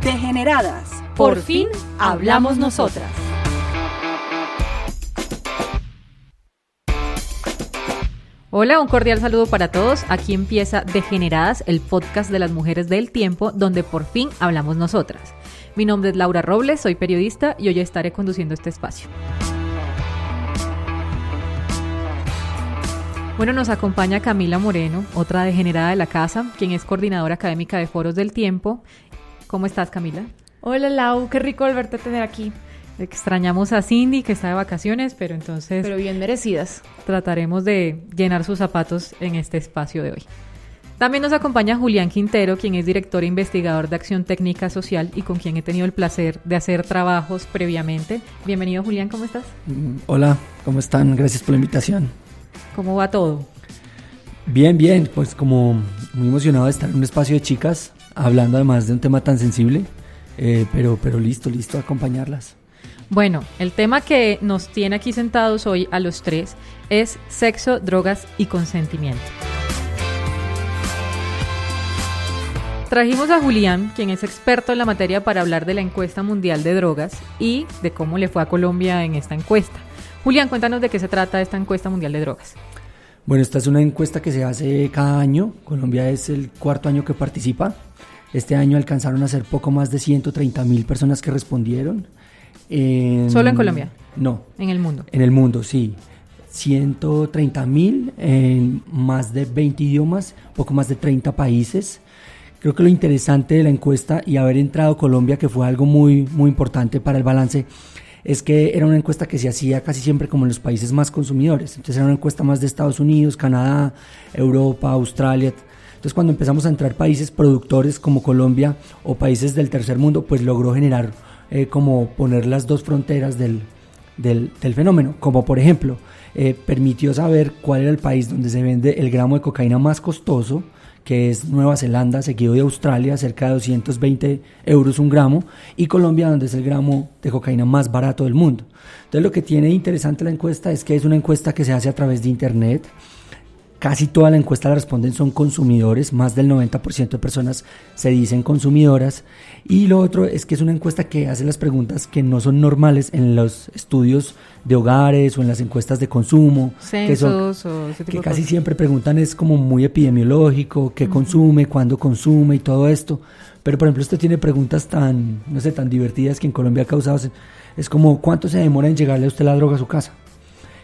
Degeneradas. Por fin hablamos nosotras. Hola, un cordial saludo para todos. Aquí empieza Degeneradas, el podcast de las mujeres del tiempo, donde por fin hablamos nosotras. Mi nombre es Laura Robles, soy periodista y hoy estaré conduciendo este espacio. Bueno, nos acompaña Camila Moreno, otra degenerada de la casa, quien es coordinadora académica de Foros del Tiempo. ¿Cómo estás, Camila? Hola, Lau, qué rico volverte a tener aquí. Extrañamos a Cindy, que está de vacaciones, pero bien merecidas. Trataremos de llenar sus zapatos en este espacio de hoy. También nos acompaña Julián Quintero, quien es director e investigador de Acción Técnica Social y con quien he tenido el placer de hacer trabajos previamente. Bienvenido, Julián, ¿cómo estás? Hola, ¿cómo están? Gracias por la invitación. ¿Cómo va todo? Bien, pues como muy emocionado de estar en un espacio de chicas, hablando además de un tema tan sensible, pero listo a acompañarlas. Bueno, el tema que nos tiene aquí sentados hoy a los tres es sexo, drogas y consentimiento. Trajimos a Julián, quien es experto en la materia, para hablar de la encuesta mundial de drogas y de cómo le fue a Colombia en esta encuesta. Julián, cuéntanos de qué se trata esta encuesta mundial de drogas. Bueno, esta es una encuesta que se hace cada año. Colombia es el cuarto año que participa. Este año alcanzaron a ser poco más de 130,000 personas que respondieron. ¿Solo en Colombia? No. ¿En el mundo? En el mundo, sí. 130,000 en más de 20 idiomas, poco más de 30 países. Creo que lo interesante de la encuesta y haber entrado Colombia, que fue algo muy importante para el balance, es que era una encuesta que se hacía casi siempre como en los países más consumidores. Entonces era una encuesta más de Estados Unidos, Canadá, Europa, Australia. Entonces cuando empezamos a entrar países productores como Colombia o países del tercer mundo, pues logró generar como poner las dos fronteras del fenómeno. Como por ejemplo, permitió saber cuál era el país donde se vende el gramo de cocaína más costoso, que es Nueva Zelanda, seguido de Australia, cerca de 220 euros un gramo, y Colombia, donde es el gramo de cocaína más barato del mundo. Entonces lo que tiene interesante la encuesta es que es una encuesta que se hace a través de internet. Casi toda la encuesta la responden son consumidores, más del 90% de personas se dicen consumidoras. Y lo otro es que es una encuesta que hace las preguntas que no son normales en los estudios de hogares o en las encuestas de consumo. Censos o ese tipo que de casi cosas. Siempre preguntan, es como muy epidemiológico, qué consume, cuándo consume y todo esto. Pero por ejemplo, esto tiene preguntas tan divertidas que en Colombia ha causado. Es como, ¿cuánto se demora en llegarle a usted la droga a su casa?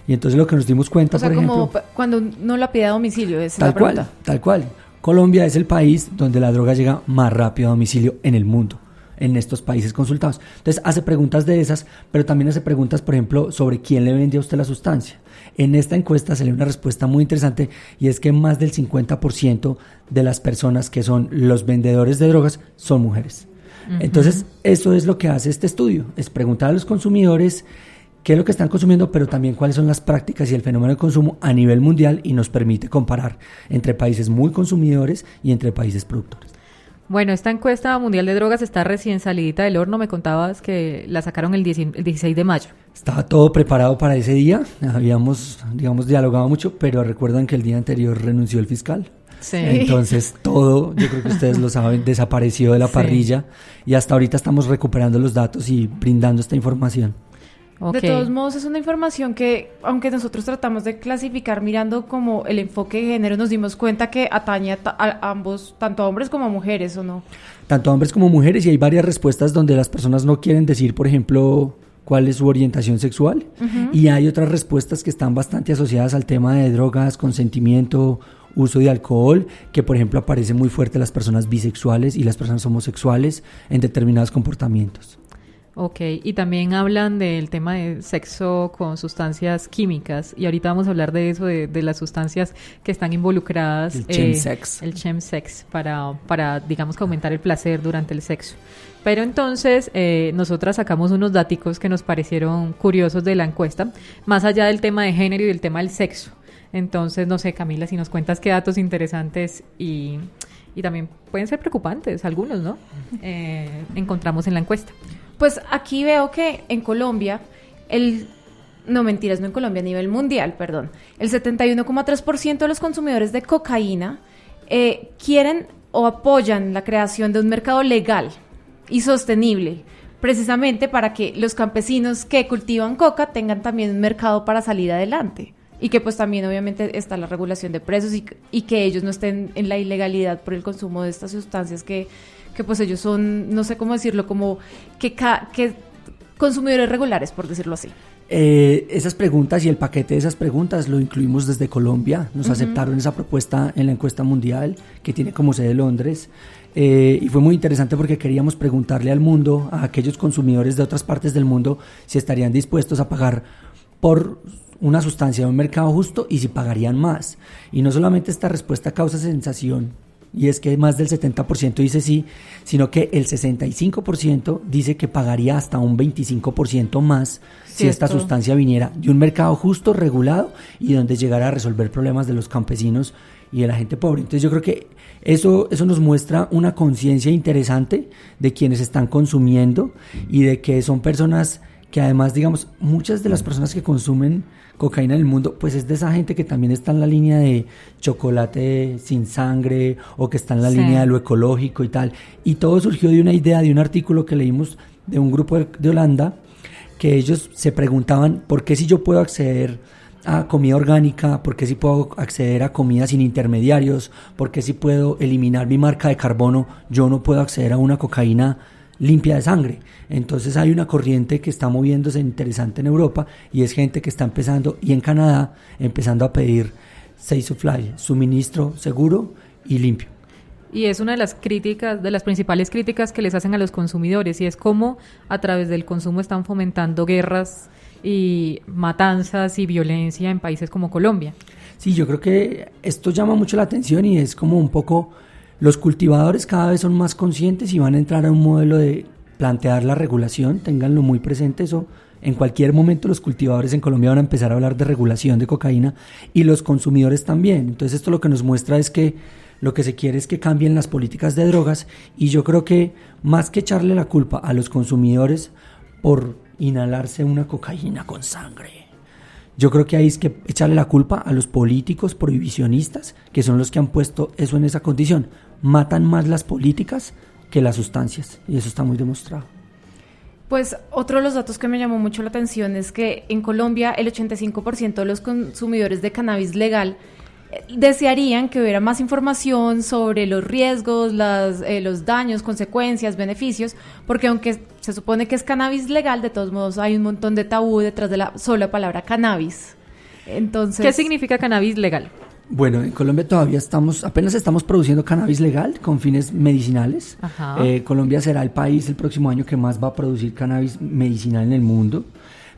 Y entonces lo que nos dimos cuenta, por ejemplo... O sea, como cuando no la pide a domicilio, es tal la pregunta. Tal cual. Colombia es el país donde la droga llega más rápido a domicilio en el mundo, en estos países consultados. Entonces hace preguntas de esas, pero también hace preguntas, por ejemplo, sobre quién le vende a usted la sustancia. En esta encuesta salió una respuesta muy interesante y es que más del 50% de las personas que son los vendedores de drogas son mujeres. Entonces eso es lo que hace este estudio, es preguntar a los consumidores qué es lo que están consumiendo, pero también cuáles son las prácticas y el fenómeno de consumo a nivel mundial, y nos permite comparar entre países muy consumidores y entre países productores. Bueno, esta encuesta mundial de drogas está recién salidita del horno. Me contabas que la sacaron el 16 de mayo. Estaba todo preparado para ese día. Habíamos, dialogado mucho, pero recuerdan que el día anterior renunció el fiscal. Sí. Entonces todo, yo creo que ustedes lo saben, desapareció de la parrilla y hasta ahorita estamos recuperando los datos y brindando esta información. Okay. De todos modos, es una información que, aunque nosotros tratamos de clasificar mirando como el enfoque de género, nos dimos cuenta que atañe a ambos, tanto a hombres como a mujeres, ¿o no? Tanto a hombres como a mujeres, y hay varias respuestas donde las personas no quieren decir, por ejemplo, cuál es su orientación sexual, y hay otras respuestas que están bastante asociadas al tema de drogas, consentimiento, uso de alcohol, que por ejemplo aparece muy fuerte las personas bisexuales y las personas homosexuales en determinados comportamientos. Ok, y también hablan del tema de sexo con sustancias químicas, y ahorita vamos a hablar de eso, de las sustancias que están involucradas. El chemsex. El chemsex, para digamos que aumentar el placer durante el sexo. Pero entonces, nosotras sacamos unos daticos que nos parecieron curiosos de la encuesta, más allá del tema de género y del tema del sexo. Entonces, no sé, Camila, si nos cuentas qué datos interesantes y también pueden ser preocupantes, algunos, ¿no? Encontramos en la encuesta. Pues aquí veo que en Colombia, no mentiras, no en Colombia, a nivel mundial, perdón, el 71,3% de los consumidores de cocaína quieren o apoyan la creación de un mercado legal y sostenible, precisamente para que los campesinos que cultivan coca tengan también un mercado para salir adelante. Y que pues también obviamente está la regulación de precios y que ellos no estén en la ilegalidad por el consumo de estas sustancias que pues ellos son, no sé cómo decirlo, como que consumidores regulares, por decirlo así. Esas preguntas y el paquete de esas preguntas lo incluimos desde Colombia. Nos aceptaron esa propuesta en la encuesta mundial que tiene como sede Londres. Y fue muy interesante porque queríamos preguntarle al mundo, a aquellos consumidores de otras partes del mundo, si estarían dispuestos a pagar por una sustancia de un mercado justo y si pagarían más. Y no solamente esta respuesta causa sensación, y es que más del 70% dice sí, sino que el 65% dice que pagaría hasta un 25% más si esta sustancia viniera de un mercado justo, regulado y donde llegara a resolver problemas de los campesinos y de la gente pobre. Entonces yo creo que eso nos muestra una conciencia interesante de quienes están consumiendo y de que son personas que además, digamos, muchas de las personas que consumen cocaína en el mundo, pues es de esa gente que también está en la línea de chocolate sin sangre o que está en la línea de lo ecológico y tal. Y todo surgió de una idea, de un artículo que leímos de un grupo de Holanda, que ellos se preguntaban por qué si yo puedo acceder a comida orgánica, por qué si puedo acceder a comida sin intermediarios, por qué si puedo eliminar mi marca de carbono, yo no puedo acceder a una cocaína limpia de sangre. Entonces hay una corriente que está moviéndose interesante en Europa y es gente que está empezando, y en Canadá, empezando a pedir safe supply, suministro seguro y limpio. Y es una de las críticas, de las principales críticas que les hacen a los consumidores, y es cómo a través del consumo están fomentando guerras y matanzas y violencia en países como Colombia. Sí, yo creo que esto llama mucho la atención y es como un poco, los cultivadores cada vez son más conscientes y van a entrar a un modelo de plantear la regulación, ténganlo muy presente eso. En cualquier momento los cultivadores en Colombia van a empezar a hablar de regulación de cocaína y los consumidores también. Entonces esto lo que nos muestra es que lo que se quiere es que cambien las políticas de drogas, y yo creo que más que echarle la culpa a los consumidores por inhalarse una cocaína con sangre, yo creo que hay que echarle la culpa a los políticos prohibicionistas, que son los que han puesto eso en esa condición. Matan más las políticas que las sustancias, y eso está muy demostrado. Pues otro de los datos que me llamó mucho la atención es que en Colombia el 85% de los consumidores de cannabis legal desearían que hubiera más información sobre los riesgos, los daños, consecuencias, beneficios, porque aunque se supone que es cannabis legal, de todos modos hay un montón de tabú detrás de la sola palabra cannabis. Entonces, ¿qué significa cannabis legal? Bueno, en Colombia todavía apenas estamos produciendo cannabis legal con fines medicinales. Colombia será el país el próximo año que más va a producir cannabis medicinal en el mundo,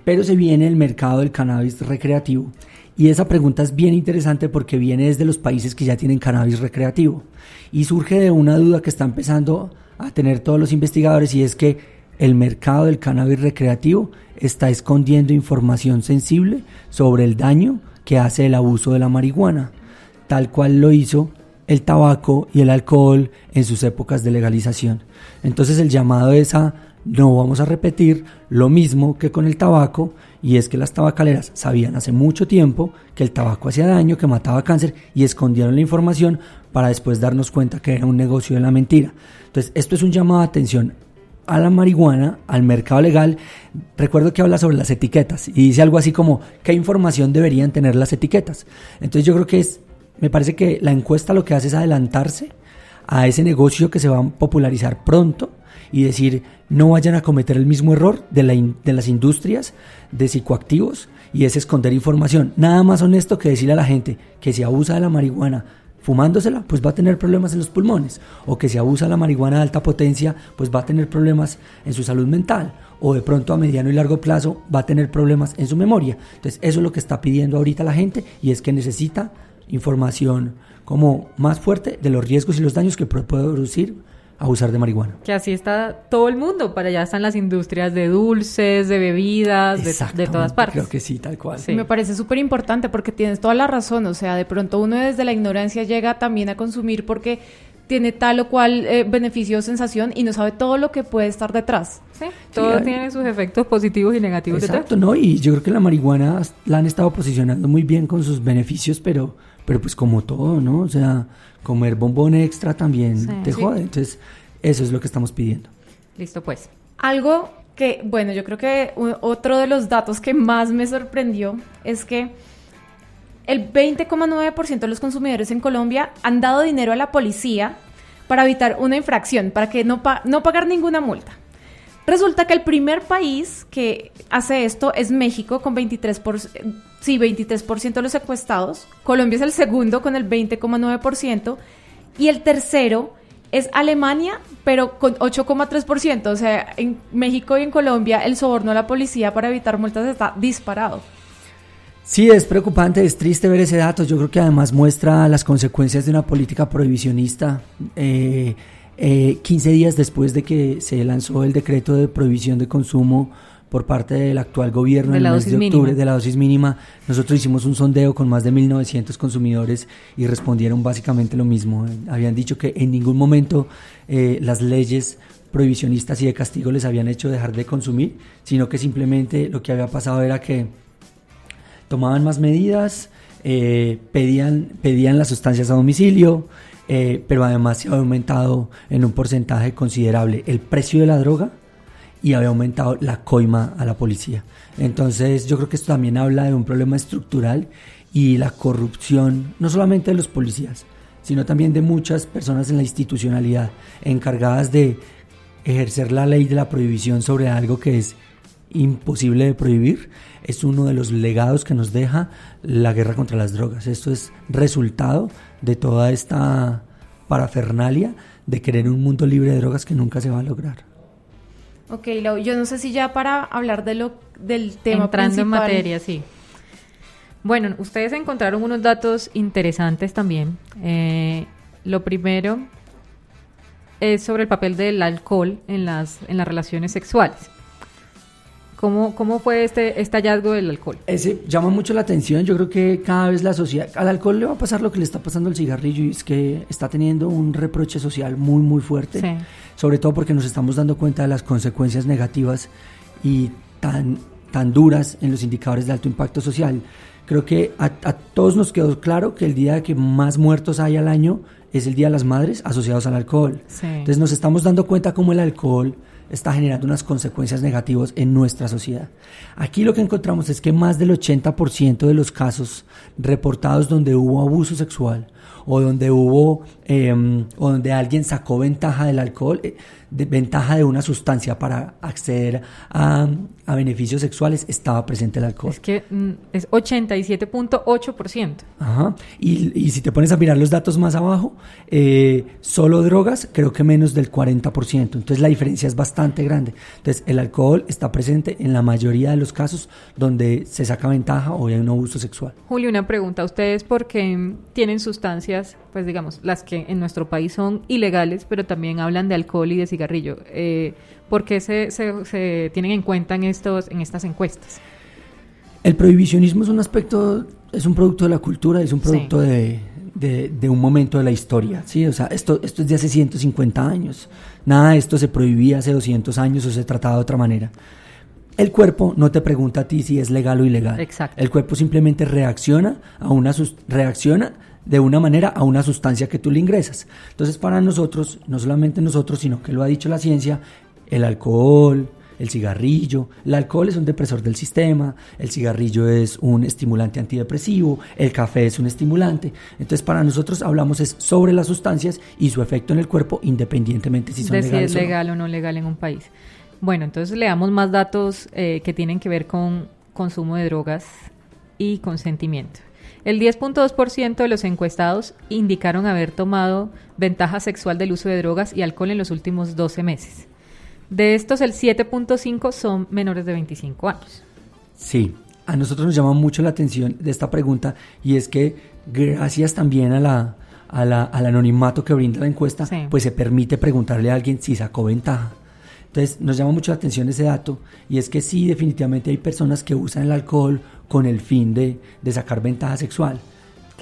pero se viene el mercado del cannabis recreativo. Y esa pregunta es bien interesante porque viene desde los países que ya tienen cannabis recreativo y surge de una duda que está empezando a tener todos los investigadores, y es que el mercado del cannabis recreativo está escondiendo información sensible sobre el daño que hace el abuso de la marihuana, tal cual lo hizo el tabaco y el alcohol en sus épocas de legalización. Entonces el llamado es a no vamos a repetir lo mismo que con el tabaco, y es que las tabacaleras sabían hace mucho tiempo que el tabaco hacía daño, que mataba cáncer, y escondieron la información para después darnos cuenta que era un negocio de la mentira. Entonces esto es un llamado de atención a la marihuana, al mercado legal. Recuerdo que habla sobre las etiquetas y dice algo así como ¿qué información deberían tener las etiquetas? Entonces yo creo que me parece que la encuesta lo que hace es adelantarse a ese negocio que se va a popularizar pronto y decir no vayan a cometer el mismo error de las industrias de psicoactivos, y es esconder información. Nada más honesto que decirle a la gente que si abusa de la marihuana fumándosela, pues va a tener problemas en los pulmones, o que si abusa de la marihuana de alta potencia, pues va a tener problemas en su salud mental, o de pronto a mediano y largo plazo va a tener problemas en su memoria. Entonces eso es lo que está pidiendo ahorita la gente, y es que necesita información como más fuerte de los riesgos y los daños que puede producir abusar de marihuana. Que así está todo el mundo, para allá están las industrias de dulces, de bebidas, de todas partes. Creo que sí, tal cual. Sí. Me parece súper importante porque tienes toda la razón, o sea, de pronto uno desde la ignorancia llega también a consumir porque tiene tal o cual beneficio o sensación y no sabe todo lo que puede estar detrás. Sí, todo tiene sus efectos positivos y negativos detrás. Exacto, ¿no? Y yo creo que la marihuana la han estado posicionando muy bien con sus beneficios, pero pues como todo, ¿no? O sea, comer bombón extra también te jode. Entonces, eso es lo que estamos pidiendo. Listo, pues. Algo que, bueno, yo creo que otro de los datos que más me sorprendió es que el 20,9% de los consumidores en Colombia han dado dinero a la policía para evitar una infracción, para que no pagar ninguna multa. Resulta que el primer país que hace esto es México, con 23% de los encuestados. Colombia es el segundo, con el 20,9%. Y el tercero es Alemania, pero con 8,3%. O sea, en México y en Colombia el soborno a la policía para evitar multas está disparado. Sí, es preocupante, es triste ver ese dato. Yo creo que además muestra las consecuencias de una política prohibicionista. 15 días después de que se lanzó el decreto de prohibición de consumo por parte del actual gobierno en el mes de octubre de la dosis mínima, nosotros hicimos un sondeo con más de 1.900 consumidores y respondieron básicamente lo mismo. Habían dicho que en ningún momento las leyes prohibicionistas y de castigo les habían hecho dejar de consumir, sino que simplemente lo que había pasado era que tomaban más medidas, pedían las sustancias a domicilio, pero además se había aumentado en un porcentaje considerable el precio de la droga y había aumentado la coima a la policía. Entonces yo creo que esto también habla de un problema estructural y la corrupción, no solamente de los policías, sino también de muchas personas en la institucionalidad encargadas de ejercer la ley de la prohibición sobre algo que es imposible de prohibir. Es uno de los legados que nos deja la guerra contra las drogas. Esto es resultado de toda esta parafernalia de querer un mundo libre de drogas que nunca se va a lograr. Ok, Lau, yo no sé si ya para hablar del tema entrando principal. en materia, sí. Bueno, ustedes encontraron unos datos interesantes también. Lo primero es sobre el papel del alcohol en las relaciones sexuales. ¿Cómo fue este hallazgo del alcohol? Ese llama mucho la atención. Yo creo que cada vez la sociedad, al alcohol le va a pasar lo que le está pasando al cigarrillo, y es que está teniendo un reproche social muy muy fuerte, sí. Sobre todo porque nos estamos dando cuenta de las consecuencias negativas y tan duras en los indicadores de alto impacto social. Creo que a todos nos quedó claro que el día que más muertos hay al año es el Día de las Madres asociados al alcohol. Sí. Entonces nos estamos dando cuenta cómo el alcohol está generando unas consecuencias negativas en nuestra sociedad. Aquí lo que encontramos es que más del 80% de los casos reportados donde hubo abuso sexual o donde o donde alguien sacó ventaja del alcohol, ventaja de una sustancia para acceder a beneficios sexuales, estaba presente el alcohol. Es que es 87.8%. Ajá. Y si te pones a mirar los datos más abajo, solo drogas, creo que menos del 40%. Entonces la diferencia es bastante grande. Entonces el alcohol está presente en la mayoría de los casos donde se saca ventaja o hay un abuso sexual. Julio, una pregunta. ¿Ustedes por qué tienen sustancias, pues digamos, las que en nuestro país son ilegales, pero también hablan de alcohol y de cigarrillo? ¿Por qué se tienen en cuenta en estas encuestas? El prohibicionismo es un producto de la cultura, es un producto de un momento de la historia, ¿sí? O sea, esto es de hace 150 años. Nada de esto se prohibía hace 200 años o se trataba de otra manera. El cuerpo no te pregunta a ti si es legal o ilegal. Exacto. El cuerpo simplemente reacciona de una manera a una sustancia que tú le ingresas. Entonces, para nosotros, no solamente nosotros, sino que lo ha dicho la ciencia, el alcohol, el cigarrillo. El alcohol es un depresor del sistema, el cigarrillo es un estimulante antidepresivo, el café es un estimulante. Entonces, para nosotros hablamos es sobre las sustancias y su efecto en el cuerpo, independientemente si son legales o no. Si es legal o no legal en un país. Bueno, entonces leamos más datos que tienen que ver con consumo de drogas y consentimiento. El 10.2% de los encuestados indicaron haber tomado ventaja sexual del uso de drogas y alcohol en los últimos 12 meses. De estos, el 7.5% son menores de 25 años. Sí, a nosotros nos llama mucho la atención de esta pregunta, y es que gracias también al anonimato que brinda la encuesta, sí, pues se permite preguntarle a alguien si sacó ventaja. Entonces nos llama mucho la atención ese dato, y es que sí, definitivamente hay personas que usan el alcohol con el fin de sacar ventaja sexual.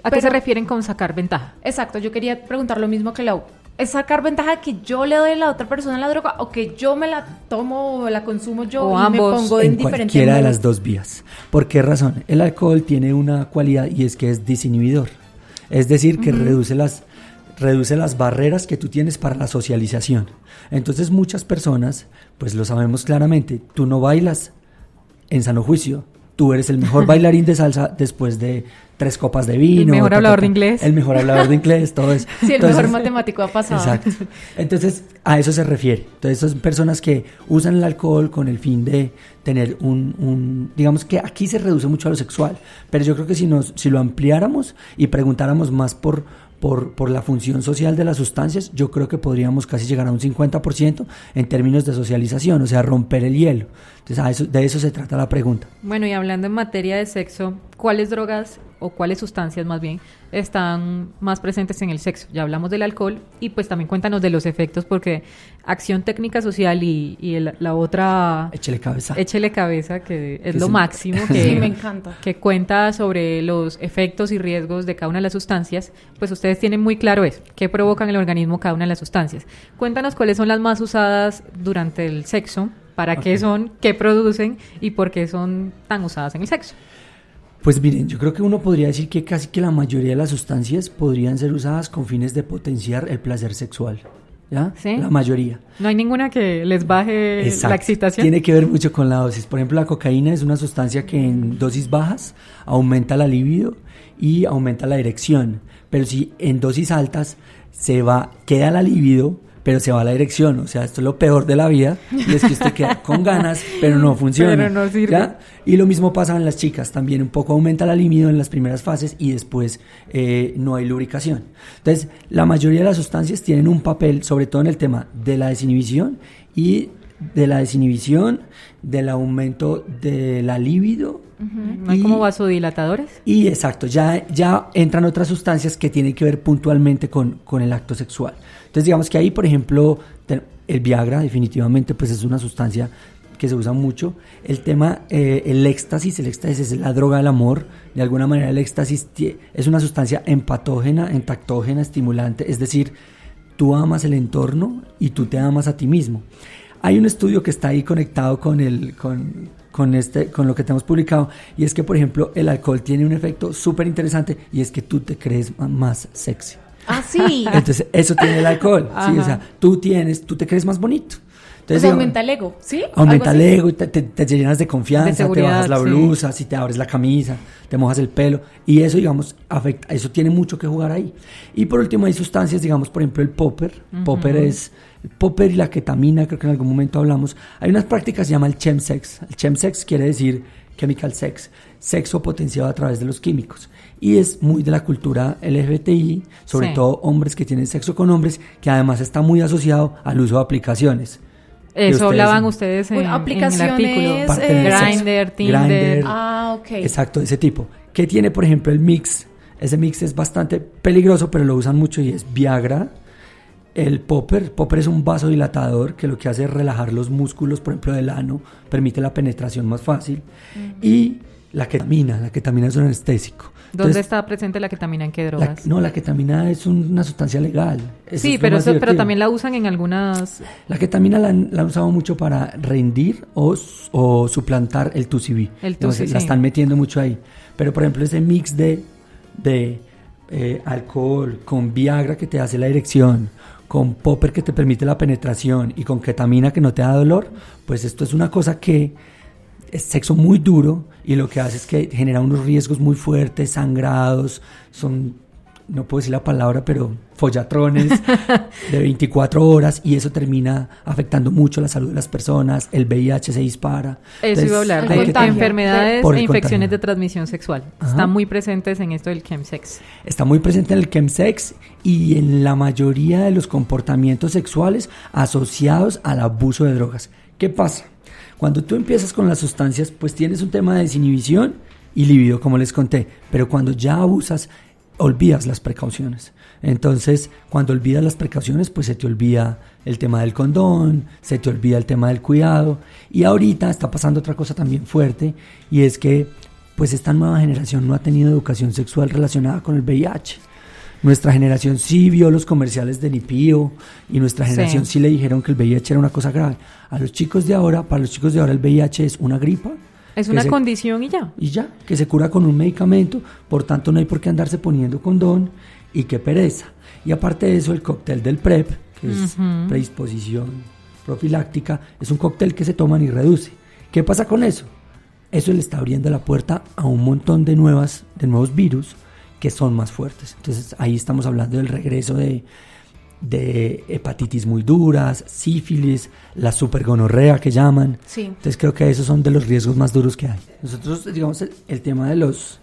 ¿A qué se refieren con sacar ventaja? Exacto, yo quería preguntar lo mismo que Lau. ¿Es sacar ventaja que yo le doy a la otra persona la droga, o que yo me la tomo o la consumo yo o y ambos, me pongo en diferente cualquiera de las dos vías? ¿Por qué razón? El alcohol tiene una cualidad, y es que es desinhibidor. Es decir, que reduce las barreras que tú tienes para la socialización. Entonces muchas personas, pues lo sabemos claramente, tú no bailas en sano juicio, tú eres el mejor bailarín de salsa después de 3 copas de vino. El mejor hablador de inglés. El mejor hablador de inglés, todo eso. Sí, el mejor matemático ha pasado. Exacto. Entonces, a eso se refiere. Entonces, son personas que usan el alcohol con el fin de tener digamos que aquí se reduce mucho a lo sexual, pero yo creo que si lo ampliáramos y preguntáramos más por la función social de las sustancias, yo creo que podríamos casi llegar a un 50% en términos de socialización, o sea, romper el hielo. Entonces, de eso se trata la pregunta. Bueno, y hablando en materia de sexo, ¿cuáles drogas o cuáles sustancias más bien están más presentes en el sexo? Ya hablamos del alcohol y pues también cuéntanos de los efectos, porque acción técnica social y la otra... Échele cabeza. Échele cabeza, que es Que lo sí. máximo, Sí, me encanta. que cuenta sobre los efectos y riesgos de cada una de las sustancias. Pues ustedes tienen muy claro eso, qué provocan en el organismo cada una de las sustancias. Cuéntanos cuáles son las más usadas durante el sexo, para qué son, qué producen y por qué son tan usadas en el sexo. Pues miren, yo creo que uno podría decir que casi que la mayoría de las sustancias podrían ser usadas con fines de potenciar el placer sexual, ¿ya? ¿Sí? La mayoría. No hay ninguna que les baje Exacto. la excitación. Tiene que ver mucho con la dosis. Por ejemplo, la cocaína es una sustancia que en dosis bajas aumenta la libido y aumenta la erección. Pero si en dosis altas queda la libido, pero se va la erección. O sea, esto es lo peor de la vida. Y es que usted queda con ganas, pero no funciona. Pero no sirve. ¿Ya? Y lo mismo pasa en las chicas. También un poco aumenta la libido en las primeras fases y después no hay lubricación. Entonces, la mayoría de las sustancias tienen un papel, sobre todo en el tema de la desinhibición del aumento de la libido. ¿No hay como vasodilatadores? Y exacto, ya entran otras sustancias que tienen que ver puntualmente con el acto sexual. Entonces digamos que ahí, por ejemplo, el Viagra definitivamente pues es una sustancia que se usa mucho. El tema, el éxtasis es la droga del amor. De alguna manera el éxtasis es una sustancia empatógena, entactógena, estimulante, es decir, tú amas el entorno y tú te amas a ti mismo. Hay un estudio que está ahí conectado con lo que tenemos publicado, y es que, por ejemplo, el alcohol tiene un efecto súper interesante, y es que tú te crees más sexy. Ah, sí. Entonces, eso tiene el alcohol, ¿sí? O sea, tú te crees más bonito. Entonces, Pues aumenta el ego, ¿sí? Aumenta el ¿Algo así? ego, te llenas de confianza, De seguridad, te bajas la sí. blusa, si te abres la camisa, te mojas el pelo, y eso, digamos, afecta, eso tiene mucho que jugar ahí. Y por último hay sustancias, digamos, por ejemplo, el popper. El popper y la ketamina, creo que en algún momento hablamos. Hay unas prácticas que se llama el chemsex. El chemsex quiere decir chemical sex, sexo potenciado a través de los químicos. Y es muy de la cultura LGBTI, sobre Sí. todo hombres que tienen sexo con hombres, que además está muy asociado al uso de aplicaciones. Eso ustedes- hablaban ustedes en el aplicaciones, artículo. Parte del sexo. Grindr, Tinder. Grindr. Ah, ok. Exacto, ese tipo. ¿Qué tiene, por ejemplo, el mix? Ese mix es bastante peligroso, pero lo usan mucho, y es Viagra. El popper es un vasodilatador que lo que hace es relajar los músculos, por ejemplo, del ano, permite la penetración más fácil. Y la ketamina es un anestésico. ¿Dónde Entonces, está presente la ketamina? ¿En qué drogas? la ketamina es una sustancia legal. Eso Sí, es lo pero más pero divertido. también la usan en algunas... La ketamina la han usado mucho para rendir o suplantar el TUCB. El Entonces, TUCB, la sí. están metiendo mucho ahí. Pero, por ejemplo, ese mix de alcohol con Viagra que te hace la erección, con popper que te permite la penetración y con ketamina que no te da dolor, pues esto es una cosa que es sexo muy duro, y lo que hace es que genera unos riesgos muy fuertes, sangrados, no puedo decir la palabra, pero follatrones de 24 horas, y eso termina afectando mucho la salud de las personas. El VIH se dispara. Eso iba a hablar el de contagio. enfermedades Por e el infecciones contagio. de transmisión sexual. Ajá. Están muy presentes en esto del chemsex. Está muy presente en el chemsex y en la mayoría de los comportamientos sexuales asociados al abuso de drogas. ¿Qué pasa? Cuando tú empiezas con las sustancias, pues tienes un tema de desinhibición y libido, como les conté, pero cuando ya abusas, olvidas las precauciones. Entonces, cuando olvidas las precauciones, pues se te olvida el tema del condón, se te olvida el tema del cuidado, y ahorita está pasando otra cosa también fuerte, y es que pues esta nueva generación no ha tenido educación sexual relacionada con el VIH. Nuestra generación sí vio los comerciales de Nipio, y nuestra generación sí le dijeron que el VIH era una cosa grave. Para los chicos de ahora el VIH es una gripa. Es que una condición y ya. Y ya, que se cura con un medicamento, por tanto no hay por qué andarse poniendo condón, y qué pereza. Y aparte de eso, el cóctel del PrEP, que es Ujú. predisposición profiláctica, es un cóctel que se toman y reduce. ¿Qué pasa con eso? Eso le está abriendo la puerta a un montón de nuevos virus que son más fuertes. Entonces ahí estamos hablando del regreso de hepatitis muy duras, sífilis, la supergonorrea que llaman. Sí. Entonces creo que esos son de los riesgos más duros que hay. Nosotros, digamos, el tema de los...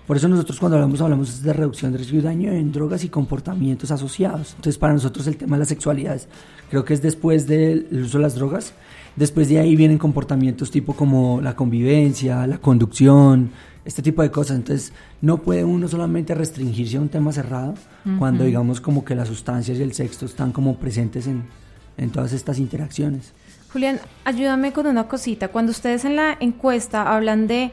Por eso nosotros cuando hablamos de reducción de riesgo y daño en drogas y comportamientos asociados. Entonces para nosotros el tema de la sexualidad creo que es después del uso de las drogas. Después de ahí vienen comportamientos tipo como la convivencia, la conducción, este tipo de cosas. Entonces no puede uno solamente restringirse a un tema cerrado cuando digamos como que las sustancias y el sexo están como presentes en todas estas interacciones. Julián, ayúdame con una cosita. Cuando ustedes en la encuesta hablan de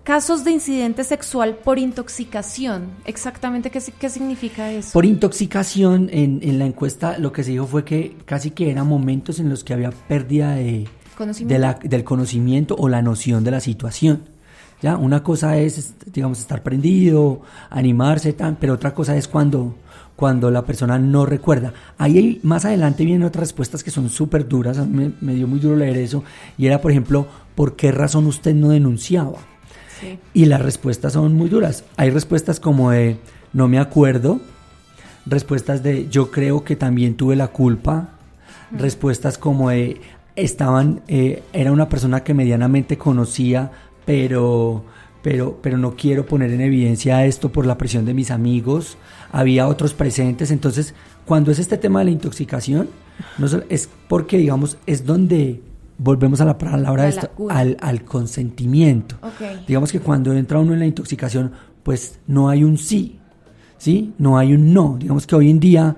casos de incidente sexual por intoxicación, exactamente qué significa eso. Por intoxicación, en la encuesta lo que se dijo fue que casi que eran momentos en los que había pérdida del conocimiento o la noción de la situación. ¿Ya? Una cosa es, digamos, estar prendido, animarse, pero otra cosa es cuando la persona no recuerda. Ahí más adelante vienen otras respuestas que son súper duras, a mí me dio muy duro leer eso, y era, por ejemplo, ¿por qué razón usted no denunciaba? Sí. Y las respuestas son muy duras. Hay respuestas como de no me acuerdo, respuestas de yo creo que también tuve la culpa, respuestas como de era una persona que medianamente conocía, pero no quiero poner en evidencia esto por la presión de mis amigos, había otros presentes. Entonces cuando es este tema de la intoxicación, es porque digamos es donde volvemos a la palabra de esto, al consentimiento. Okay. Digamos que cuando entra uno en la intoxicación, pues no hay un sí, ¿sí? No hay un no. Digamos que hoy en día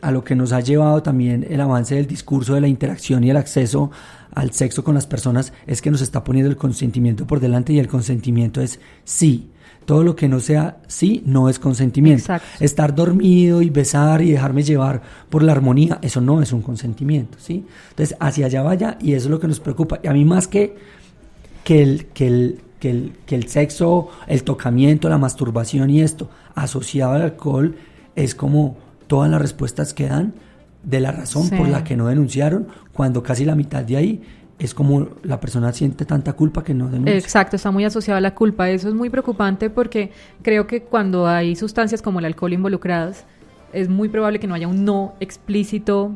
a lo que nos ha llevado también el avance del discurso de la interacción y el acceso al sexo con las personas es que nos está poniendo el consentimiento por delante, y el consentimiento es sí. Todo lo que no sea sí no es consentimiento. Exacto. Estar dormido y besar y dejarme llevar por la armonía, eso no es un consentimiento, ¿sí? Entonces hacia allá vaya, y eso es lo que nos preocupa. Y a mí más que el sexo, el tocamiento, la masturbación y esto asociado al alcohol, es como todas las respuestas que dan de la razón por la que no denunciaron, cuando casi la mitad de ahí es como la persona siente tanta culpa que no denuncia. Exacto, está muy asociado a la culpa. Eso es muy preocupante porque creo que cuando hay sustancias como el alcohol involucradas, es muy probable que no haya un no explícito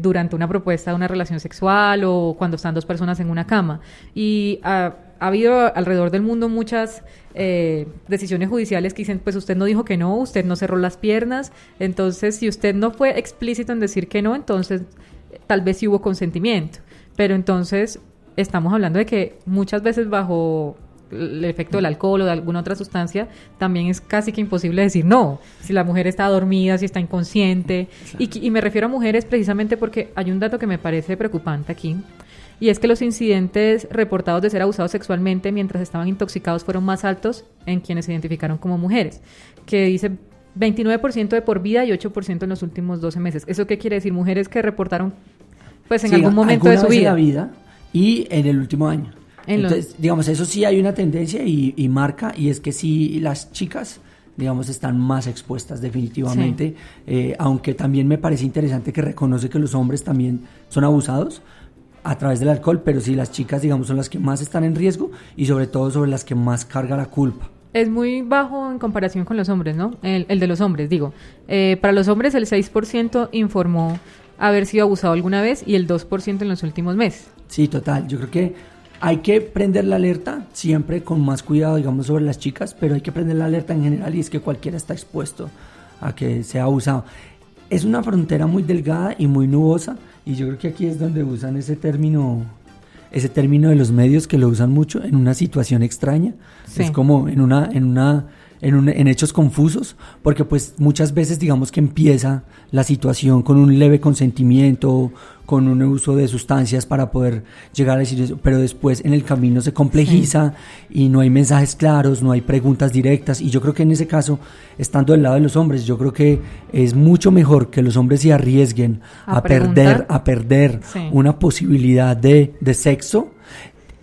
durante una propuesta de una relación sexual o cuando están dos personas en una cama. Y ha habido alrededor del mundo muchas decisiones judiciales que dicen, pues usted no dijo que no, usted no cerró las piernas, entonces si usted no fue explícito en decir que no, entonces tal vez sí hubo consentimiento. Pero entonces estamos hablando de que muchas veces bajo el efecto del alcohol o de alguna otra sustancia también es casi que imposible decir no, si la mujer está dormida, si está inconsciente. Y me refiero a mujeres precisamente porque hay un dato que me parece preocupante aquí, y es que los incidentes reportados de ser abusados sexualmente mientras estaban intoxicados fueron más altos en quienes se identificaron como mujeres, que dice 29% de por vida y 8% en los últimos 12 meses. ¿Eso qué quiere decir? Mujeres que reportaron pues en algún momento de su vida. En la vida y en el último año. Entonces, digamos, eso sí hay una tendencia y marca, y es que sí las chicas, digamos, están más expuestas definitivamente, aunque también me parece interesante que reconoce que los hombres también son abusados a través del alcohol, pero sí las chicas, digamos, son las que más están en riesgo y sobre todo sobre las que más carga la culpa. Es muy bajo en comparación con los hombres, ¿no? El de los hombres, digo. Para los hombres el 6% informó haber sido abusado alguna vez y el 2% en los últimos meses. Sí, total. Yo creo que hay que prender la alerta, siempre con más cuidado, digamos, sobre las chicas, pero hay que prender la alerta en general, y es que cualquiera está expuesto a que sea abusado. Es una frontera muy delgada y muy nubosa, y yo creo que aquí es donde usan ese término de los medios, que lo usan mucho en una situación extraña. Sí. Es como en hechos confusos, porque pues muchas veces digamos que empieza la situación con un leve consentimiento, con un uso de sustancias para poder llegar a decir eso, pero después en el camino se complejiza, y no hay mensajes claros, no hay preguntas directas, y yo creo que en ese caso, estando del lado de los hombres, yo creo que es mucho mejor que los hombres se arriesguen a perder una posibilidad de sexo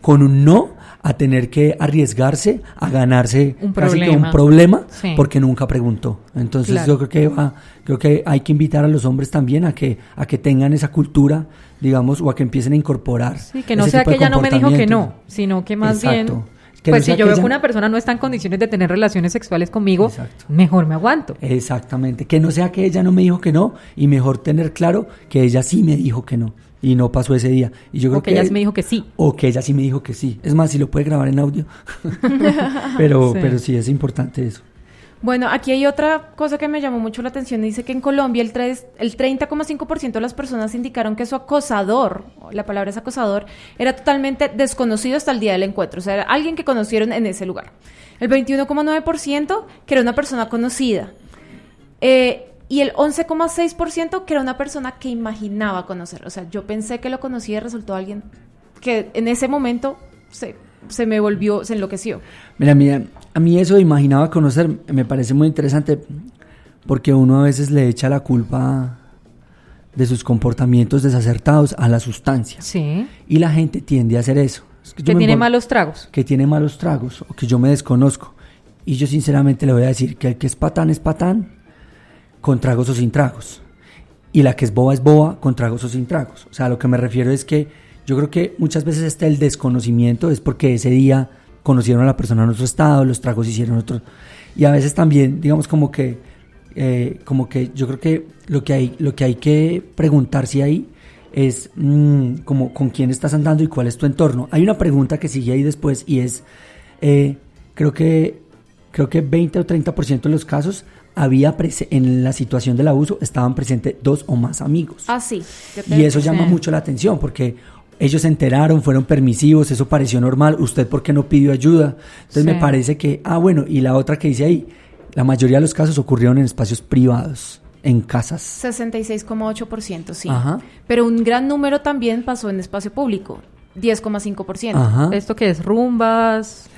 con un no, a tener que arriesgarse a ganarse un casi que problema, un problema sí, porque nunca preguntó. Entonces claro, yo creo que hay que invitar a los hombres también a que tengan esa cultura, digamos, o a que empiecen a incorporar. sí, que no ese sea tipo que de ella no me dijo que comportamiento. no, sino que más Exacto. bien, Que no pues si sea yo que veo que ella- una persona no está en condiciones de tener relaciones sexuales conmigo, Exacto. mejor me aguanto. Exactamente, que no sea que ella no me dijo que no, y mejor tener claro que ella sí me dijo que no y no pasó ese día. Y yo creo O que ella sí me dijo que sí. o que ella sí me dijo que sí. Es más, si lo puede grabar en audio. pero Sí. pero sí es importante eso. Bueno, aquí hay otra cosa que me llamó mucho la atención. Dice que en Colombia el 30,5% de las personas indicaron que su acosador, la palabra es acosador, era totalmente desconocido hasta el día del encuentro. O sea, era alguien que conocieron en ese lugar. El 21,9% que era una persona conocida. Y el 11,6% que era una persona que imaginaba conocer. O sea, yo pensé que lo conocía y resultó alguien que en ese momento se me volvió, se enloqueció. Mira, a mí eso de imaginaba conocer me parece muy interesante porque uno a veces le echa la culpa de sus comportamientos desacertados a la sustancia. Sí. Y la gente tiende a hacer eso. Es Que yo me tiene embol- malos tragos. que tiene malos tragos o que yo me desconozco. Y yo sinceramente le voy a decir que el que es patán, con tragos o sin tragos. Y la que es boba, con tragos o sin tragos. O sea, lo que me refiero es que yo creo que muchas veces el desconocimiento es porque ese día conocieron a la persona en otro estado, los tragos hicieron otros. Y a veces también, digamos, como que yo creo que lo que hay que preguntarse ahí es como con quién estás andando y cuál es tu entorno. Hay una pregunta que sigue ahí después y es, creo que 20 o 30% de los casos en la situación del abuso estaban presentes 2 o más amigos. Ah, sí. Y eso llama Sí. mucho la atención porque ellos se enteraron, fueron permisivos, eso pareció normal. ¿Usted por qué no pidió ayuda? Entonces Sí. me parece que, bueno, y la otra que dice ahí, la mayoría de los casos ocurrieron en espacios privados, en casas. 66,8%, sí. Ajá. Pero un gran número también pasó en espacio público, 10,5%. Ajá. Esto que es rumbas.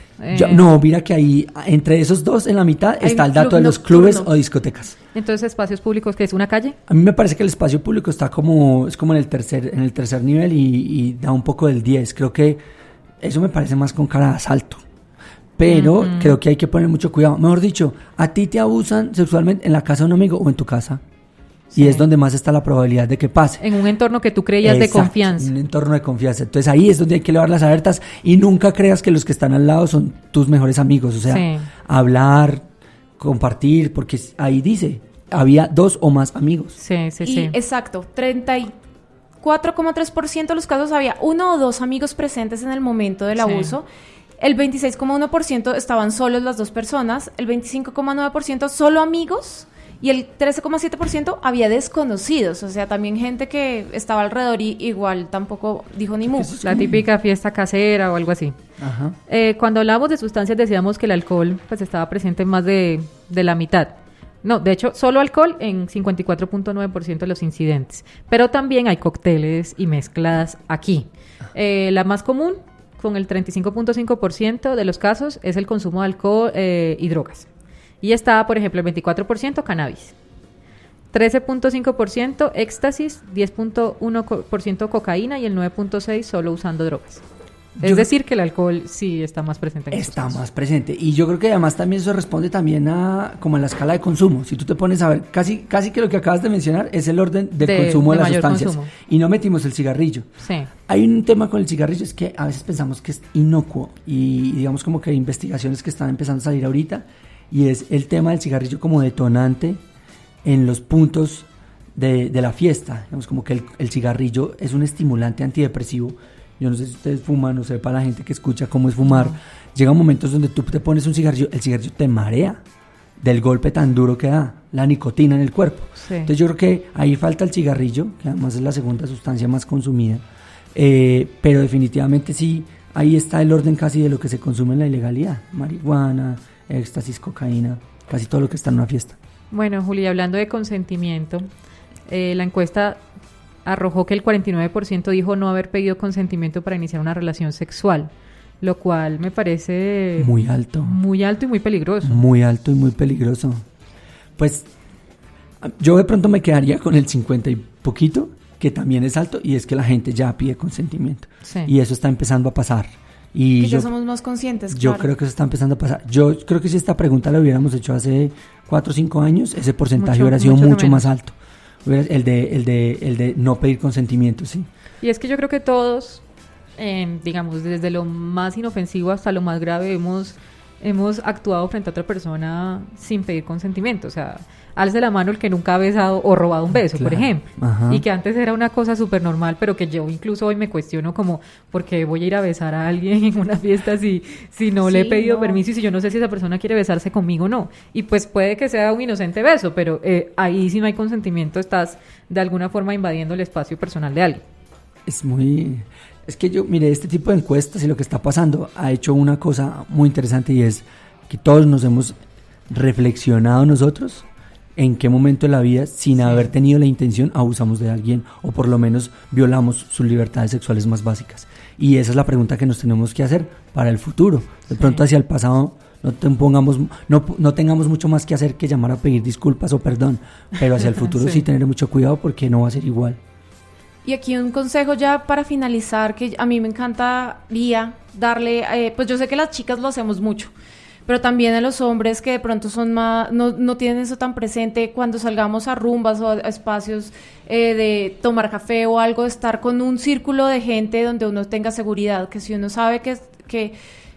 No, mira que ahí, entre esos dos, en la mitad, Hay está el un dato club de los nocturno. clubes o discotecas. Entonces, espacios públicos, que es una calle. A mí me parece que el espacio público está es como en el tercer nivel y da un poco del 10. Creo que eso me parece más con cara de asalto. Pero creo que hay que poner mucho cuidado. Mejor dicho, a ti te abusan sexualmente en la casa de un amigo o en tu casa. Sí. Y es donde más está la probabilidad de que pase. En un entorno que tú creías de Exacto, confianza. un entorno de confianza. Entonces ahí es donde hay que elevar las alertas y nunca creas que los que están al lado son tus mejores amigos. O sea, Sí. hablar, compartir, porque ahí dice, había 2 o más amigos. Sí, sí, Y sí. exacto, 34,3% de los casos había 1 o 2 amigos presentes en el momento del Sí. abuso. El 26,1% estaban solos las 2 personas, el 25,9% solo amigos y el 13,7% había desconocidos, o sea, también gente que estaba alrededor y igual tampoco dijo ni mu. La típica fiesta casera o algo así. Ajá. Cuando hablábamos de sustancias decíamos que el alcohol pues estaba presente en más de la mitad. No, de hecho, solo alcohol en 54,9% de los incidentes. Pero también hay cócteles y mezclas aquí. La más común, con el 35,5% de los casos, es el consumo de alcohol y drogas. Y está, por ejemplo, el 24% cannabis, 13,5% éxtasis, 10,1% cocaína y el 9,6% solo usando drogas. Es Yo- decir, que el alcohol sí está más presente en estos Está casos. más presente. Y yo creo que además también eso responde también a como en la escala de consumo. Si tú te pones a ver, casi que lo que acabas de mencionar es el orden del consumo de de las mayor sustancias. consumo. Y no metimos el cigarrillo. Sí. Hay un tema con el cigarrillo, es que a veces pensamos que es inocuo y digamos como que hay investigaciones que están empezando a salir ahorita y es el tema del cigarrillo como detonante en los puntos de la fiesta. Digamos como que el cigarrillo es un estimulante antidepresivo. Yo no sé si ustedes fuman, no sé, para la gente que escucha cómo es fumar. Llegan momentos donde tú te pones un cigarrillo, el cigarrillo te marea del golpe tan duro que da la nicotina en el cuerpo. Sí. Entonces yo creo que ahí falta el cigarrillo, que además es la segunda sustancia más consumida. Pero definitivamente sí, ahí está el orden casi de lo que se consume en la ilegalidad. Marihuana, éxtasis, cocaína, casi todo lo que está en una fiesta. Bueno, Julia, hablando de consentimiento, la encuesta arrojó que el 49% dijo no haber pedido consentimiento para iniciar una relación sexual, lo cual me parece Muy alto. muy alto y muy peligroso. Muy alto y muy peligroso. Pues yo de pronto me quedaría con el 50 y poquito, que también es alto, y es que la gente ya pide consentimiento. Sí. Y eso está empezando a pasar. Y que ya somos más conscientes, yo claro. creo que eso está empezando a pasar. Yo creo que si esta pregunta la hubiéramos hecho hace 4 o 5 años, ese porcentaje hubiera sido mucho más alto. El de no pedir consentimiento, sí. Y es que yo creo que todos, digamos, desde lo más inofensivo hasta lo más grave, hemos actuado frente a otra persona sin pedir consentimiento. O sea, alce la mano el que nunca ha besado o robado un beso, Claro. por ejemplo. Ajá. Y que antes era una cosa súper normal, pero que yo incluso hoy me cuestiono como, ¿por qué voy a ir a besar a alguien en una fiesta si no le he Sí, pedido no. permiso y si yo no sé si esa persona quiere besarse conmigo o no? Y pues puede que sea un inocente beso, pero ahí si no hay consentimiento estás de alguna forma invadiendo el espacio personal de alguien. Es que yo, mire, este tipo de encuestas y lo que está pasando ha hecho una cosa muy interesante, y es que todos nos hemos reflexionado nosotros en qué momento de la vida, sin haber tenido la intención, abusamos de alguien o por lo menos violamos sus libertades sexuales más básicas. Y esa es la pregunta que nos tenemos que hacer para el futuro. De pronto hacia el pasado no tengamos mucho más que hacer que llamar a pedir disculpas o perdón, pero hacia el futuro sí tener mucho cuidado, porque no va a ser igual. Y aquí un consejo ya para finalizar, que a mí me encantaría darle, pues yo sé que las chicas lo hacemos mucho, pero también a los hombres que de pronto son más, no tienen eso tan presente, cuando salgamos a rumbas o a espacios de tomar café o algo, de estar con un círculo de gente donde uno tenga seguridad, que si uno sabe que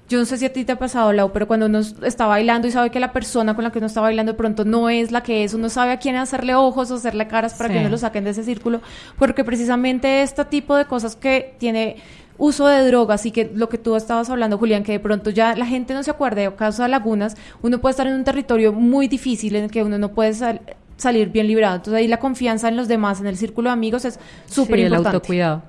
yo no sé si a ti te ha pasado, Lau, pero cuando uno está bailando y sabe que la persona con la que uno está bailando de pronto no es la que es, uno sabe a quién hacerle ojos o hacerle caras para que no lo saquen de ese círculo, porque precisamente este tipo de cosas que tiene uso de drogas y que lo que tú estabas hablando, Julián, que de pronto ya la gente no se acuerde, o causa lagunas, uno puede estar en un territorio muy difícil en el que uno no puede salir bien librado. Entonces ahí la confianza en los demás, en el círculo de amigos es súper importante. El autocuidado.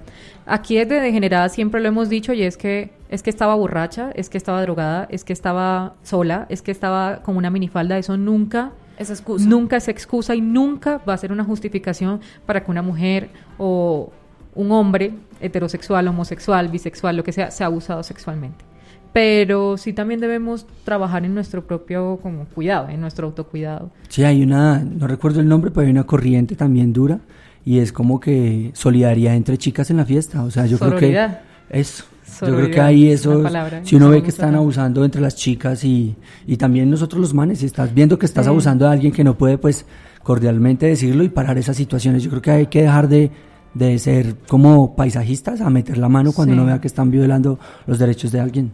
Aquí desde Degenerada siempre lo hemos dicho, y es que estaba borracha, es que estaba drogada, es que estaba sola, es que estaba con una minifalda. Eso nunca es excusa. Nunca es excusa y nunca va a ser una justificación para que una mujer o un hombre heterosexual, homosexual, bisexual, lo que sea abusado sexualmente. Pero sí también debemos trabajar en nuestro propio como cuidado, en nuestro autocuidado. Sí, no recuerdo el nombre, pero hay una corriente también dura, y es como que solidaridad entre chicas en la fiesta. O sea, yo Sororidad. creo que eso. Sororidad, yo creo que ahí eso, si uno ve que están tanto. abusando entre las chicas y también nosotros los manes, si estás viendo que estás abusando de alguien que no puede, pues cordialmente decirlo y parar esas situaciones. Yo creo que hay que dejar de ser como paisajistas, a meter la mano cuando uno vea que están violando los derechos de alguien.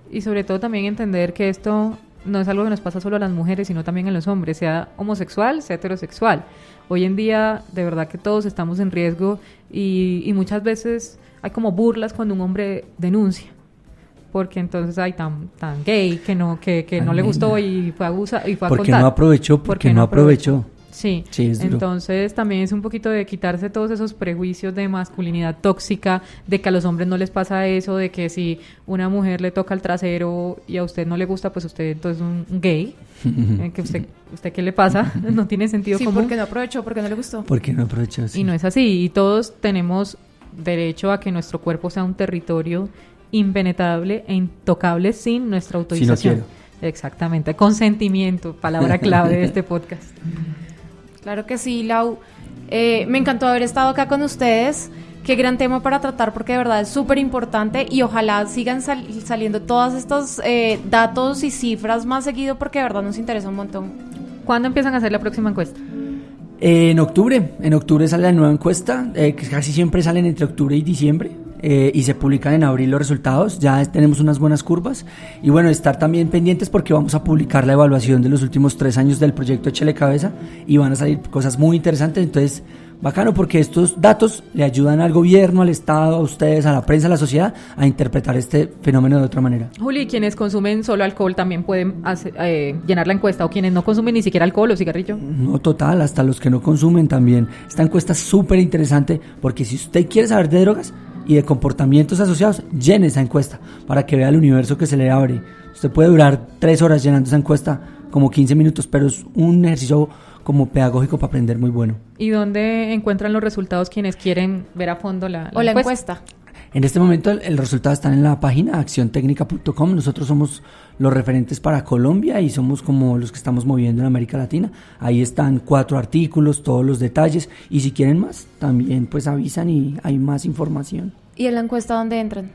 Y sobre todo también entender que esto no es algo que nos pasa solo a las mujeres, sino también a los hombres, sea homosexual, sea heterosexual. Hoy en día, de verdad que todos estamos en riesgo y muchas veces hay como burlas cuando un hombre denuncia, porque entonces hay tan gay que no le gustó y fue a abusar y fue a porque contar. No aprovechó, porque no aprovechó. Sí, es duro. Entonces también es un poquito de quitarse todos esos prejuicios de masculinidad tóxica, de que a los hombres no les pasa eso, de que si una mujer le toca el trasero y a usted no le gusta, pues usted entonces es un gay, que usted ¿qué le pasa? No tiene sentido común. Sí, porque no aprovechó, porque no le gustó. Porque no aprovechó, sí. Y no es así, y todos tenemos derecho a que nuestro cuerpo sea un territorio impenetrable e intocable sin nuestra autorización. Si no quiero. Exactamente, consentimiento, palabra clave de este podcast. Claro que sí, Lau. Me encantó haber estado acá con ustedes. Qué gran tema para tratar, porque de verdad es súper importante y ojalá sigan saliendo todos estos datos y cifras más seguido, porque de verdad nos interesa un montón. ¿Cuándo empiezan a hacer la próxima encuesta? En octubre sale la nueva encuesta, que casi siempre salen entre octubre y diciembre. Y se publican en abril los resultados. Ya tenemos unas buenas curvas y bueno, estar también pendientes porque vamos a publicar la evaluación de los últimos 3 años del proyecto Échele Cabeza y van a salir cosas muy interesantes. Entonces, bacano, porque estos datos le ayudan al gobierno, al Estado, a ustedes, a la prensa, a la sociedad a interpretar este fenómeno de otra manera. Juli, quienes consumen solo alcohol también pueden llenar la encuesta, o quienes no consumen ni siquiera alcohol o cigarrillo. No, total, hasta los que no consumen también. Esta encuesta es súper interesante porque si usted quiere saber de drogas y de comportamientos asociados, llene esa encuesta para que vea el universo que se le abre. Usted puede durar 3 horas llenando esa encuesta, como 15 minutos, pero es un ejercicio como pedagógico para aprender muy bueno. ¿Y dónde encuentran los resultados quienes quieren ver a fondo la encuesta? En este momento el resultado está en la página acciontecnica.com. Nosotros somos los referentes para Colombia y somos como los que estamos moviendo en América Latina. Ahí están 4 artículos, todos los detalles, y si quieren más, también pues avisan y hay más información. ¿Y en la encuesta dónde entran?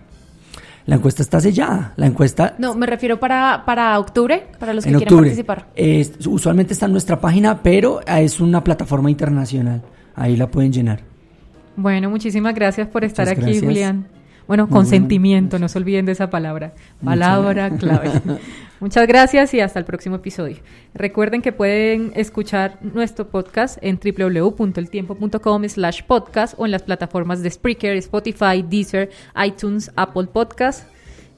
La encuesta está sellada. La encuesta... No, me refiero para octubre, para los que en quieran octubre. participar. Usualmente está en nuestra página, pero es una plataforma internacional. Ahí la pueden llenar. Bueno, muchísimas gracias por estar Muchas aquí, gracias. Julián. Bueno, Muy consentimiento, bueno. no se olviden de esa palabra. Muchas Palabra clave. Muchas gracias y hasta el próximo episodio. Recuerden que pueden escuchar nuestro podcast en www.eltiempo.com/podcast o en las plataformas de Spreaker, Spotify, Deezer, iTunes, Apple Podcast.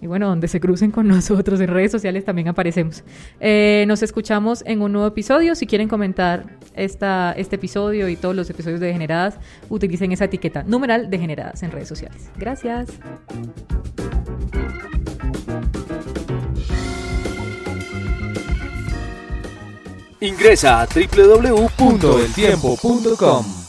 Y bueno, donde se crucen con nosotros en redes sociales también aparecemos. Nos escuchamos en un nuevo episodio. Si quieren comentar este episodio y todos los episodios de Degeneradas, utilicen esa etiqueta numeral Degeneradas en redes sociales. Gracias. Ingresa a www.eltiempo.com.